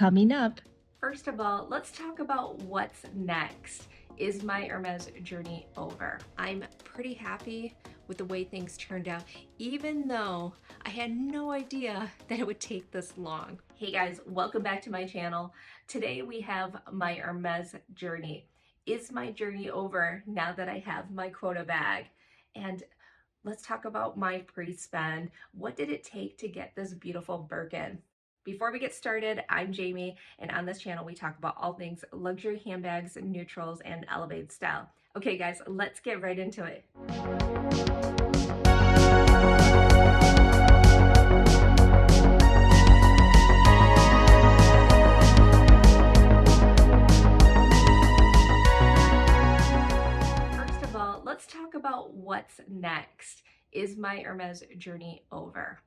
coming up. First of all, let's talk about what's next. Is my Hermes journey over? I'm pretty happy with the way things turned out, even though I had no idea that it would take this long. Hey guys, welcome back to my channel. Today we have my Hermes journey. Is my journey over now that I have my quota bag? And let's talk about my pre-spend. What did it take to get this beautiful Birkin? Before we get started, I'm Jamie, and on this channel we talk about all things luxury handbags, neutrals, and elevated style. Okay guys, let's get right into it. First of all, let's talk about what's next. Is my Hermes journey over?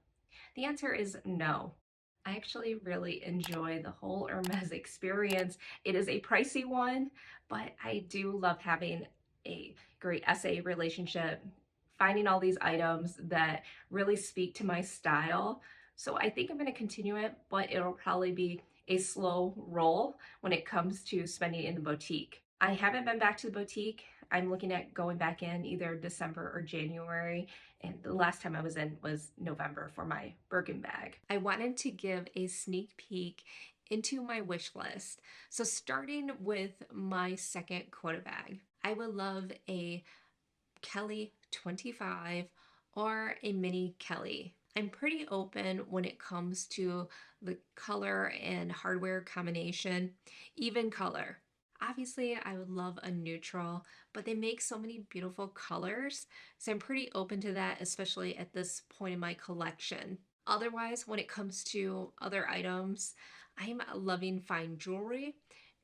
The answer is no. I actually really enjoy the whole Hermes experience. It is a pricey one, but I do love having a great SA relationship, finding all these items that really speak to my style. So I think I'm going to continue it, but it'll probably be a slow roll when it comes to spending in the boutique. I haven't been back to the boutique. I'm looking at going back in either December or January, and the last time I was in was November for my Birkin bag. I wanted to give a sneak peek into my wish list. So starting with my second quota bag, I would love a Kelly 25 or a mini Kelly. I'm pretty open when it comes to the color and hardware combination, even color. Obviously, I would love a neutral, but they make so many beautiful colors, so I'm pretty open to that, especially at this point in my collection. Otherwise, when it comes to other items, I'm loving fine jewelry,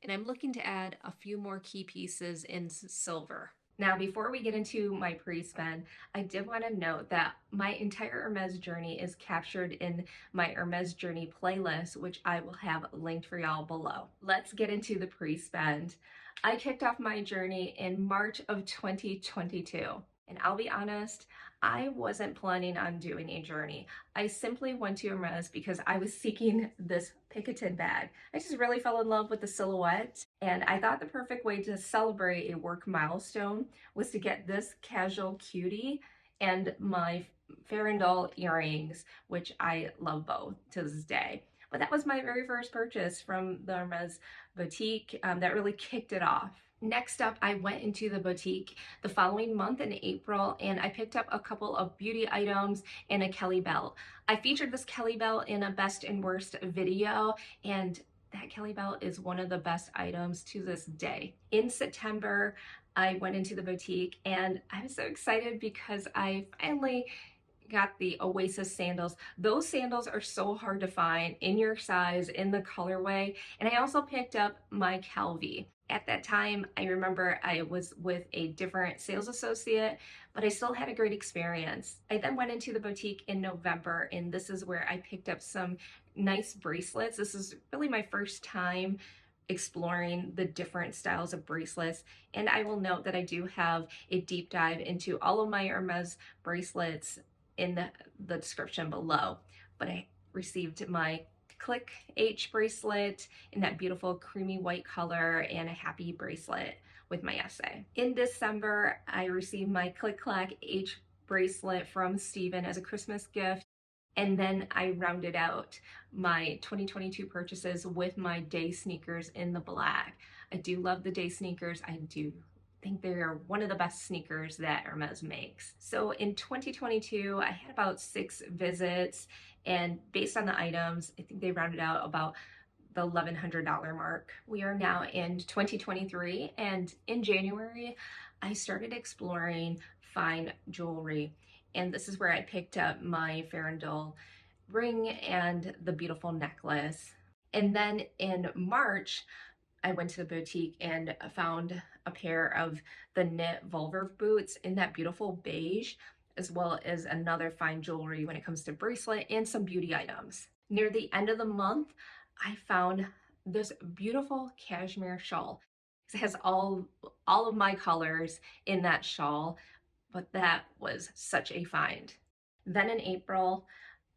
and I'm looking to add a few more key pieces in silver. Now, before we get into my pre-spend, I did want to note that my entire Hermes journey is captured in my Hermes Journey playlist, which I will have linked for y'all below. Let's get into the pre-spend. I kicked off my journey in March of 2022. And I'll be honest, I wasn't planning on doing a journey. I simply went to Hermes because I was seeking this Picotin bag. I just really fell in love with the silhouette, and I thought the perfect way to celebrate a work milestone was to get this casual cutie and my Farandole earrings, which I love both to this day. But that was my very first purchase from the Hermes boutique that really kicked it off. Next up, I went into the boutique the following month in April, and I picked up a couple of beauty items and a Kelly belt. I featured this Kelly belt in a best and worst video, and that Kelly belt is one of the best items to this day. In September, I went into the boutique and I was so excited because I finally got the Oasis sandals. Those sandals are so hard to find in your size, in the colorway. And I also picked up my Calvi. At that time, I remember I was with a different sales associate, but I still had a great experience. I then went into the boutique in November, and this is where I picked up some nice bracelets. This is really my first time exploring the different styles of bracelets. And I will note that I do have a deep dive into all of my Hermes bracelets in the description below. But I received my Click H bracelet in that beautiful creamy white color and a happy bracelet with my essay. In December, I received my Click Clack H bracelet from Steven as a Christmas gift. And then I rounded out my 2022 purchases with my day sneakers in the black. I do love the day sneakers. I do think they are one of the best sneakers that Hermes makes. So in 2022, I had about 6 visits, and based on the items, I think they rounded out about the $1,100 mark. We are now in 2023, and in January, I started exploring fine jewelry. And this is where I picked up my Farandole ring and the beautiful necklace. And then in March, I went to the boutique and found a pair of the knit vulvar boots in that beautiful beige, as well as another fine jewelry when it comes to bracelet and some beauty items. Near the end of the month, I found this beautiful cashmere shawl. It has all of my colors in that shawl, but that was such a find. Then in April,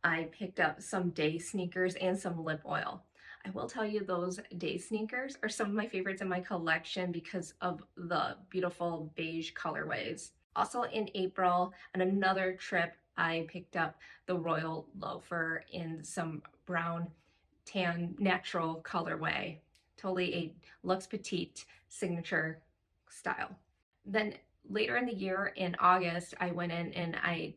I picked up some day sneakers and some lip oil. I will tell you those day sneakers are some of my favorites in my collection because of the beautiful beige colorways. Also in April, on another trip, I picked up the Royal Loafer in some brown tan natural colorway. Totally a Luxe Petite signature style. Then later in the year in August, I went in and I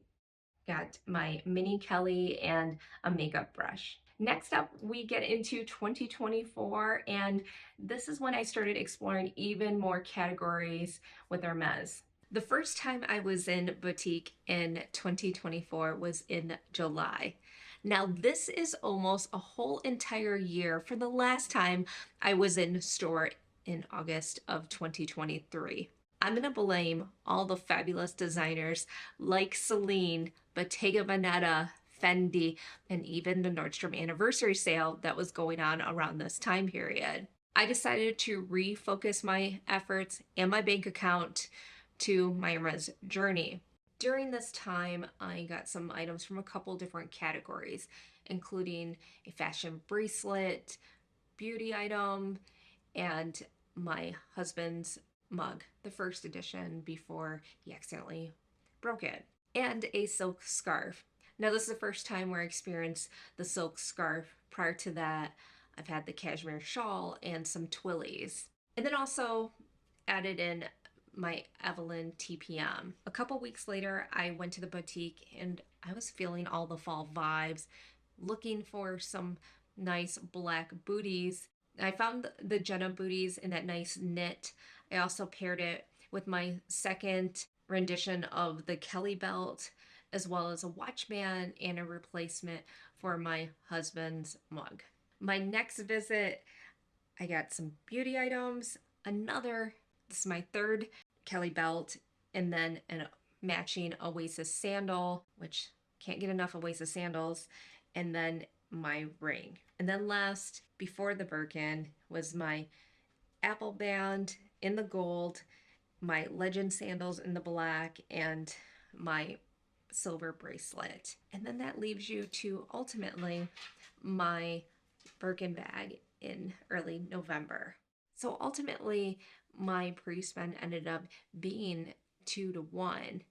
got my mini Kelly and a makeup brush. Next up, we get into 2024, and this is when I started exploring even more categories with Hermes. The first time I was in boutique in 2024 was in July. Now, this is almost a whole entire year for the last time I was in store in August of 2023. I'm going to blame all the fabulous designers like Celine, Bottega Veneta, Fendi, and even the Nordstrom anniversary sale that was going on around this time period. I decided to refocus my efforts and my bank account to my Hermes Journey. During this time, I got some items from a couple different categories, including a fashion bracelet, beauty item, and my husband's mug, the first edition before he accidentally broke it, and a silk scarf. Now, this is the first time where I experienced the silk scarf. Prior to that, I've had the cashmere shawl and some twillies. And then also added in my Evelyn TPM. A couple weeks later, I went to the boutique and I was feeling all the fall vibes, looking for some nice black booties. I found the Jenna booties in that nice knit. I also paired it with my second rendition of the Kelly belt, as well as a watch band and a replacement for my husband's mug. My next visit, I got some beauty items, this is my third Kelly belt, and then a matching Oasis sandal, which can't get enough Oasis sandals, and then my ring. And then last, before the Birkin, was my Apple band in the gold, my Legend sandals in the black, and my silver bracelet. And then that leaves you to ultimately my Birkin bag in early November. So ultimately, my pre-spend ended up being 2-to-1.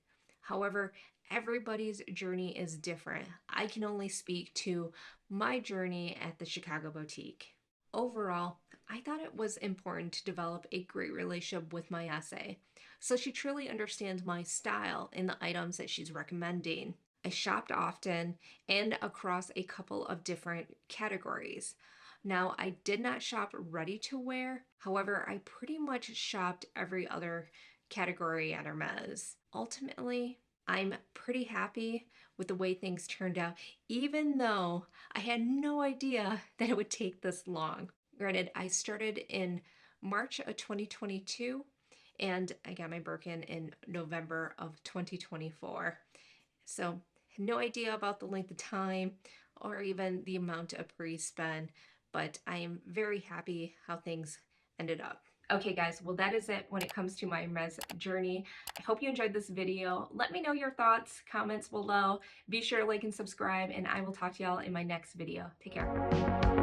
However, everybody's journey is different. I can only speak to my journey at the Chicago boutique. Overall, I thought it was important to develop a great relationship with my essay, so she truly understands my style and the items that she's recommending. I shopped often and across a couple of different categories. Now, I did not shop ready to wear. However, I pretty much shopped every other category at Hermes. Ultimately, I'm pretty happy with the way things turned out, even though I had no idea that it would take this long. Granted, I started in March of 2022 and I got my Birkin in November of 2024. So, no idea about the length of time or even the amount of pre-spend, but I am very happy how things ended up. Okay guys, well that is it when it comes to my Hermes journey. I hope you enjoyed this video. Let me know your thoughts, comments below. Be sure to like and subscribe, and I will talk to y'all in my next video. Take care.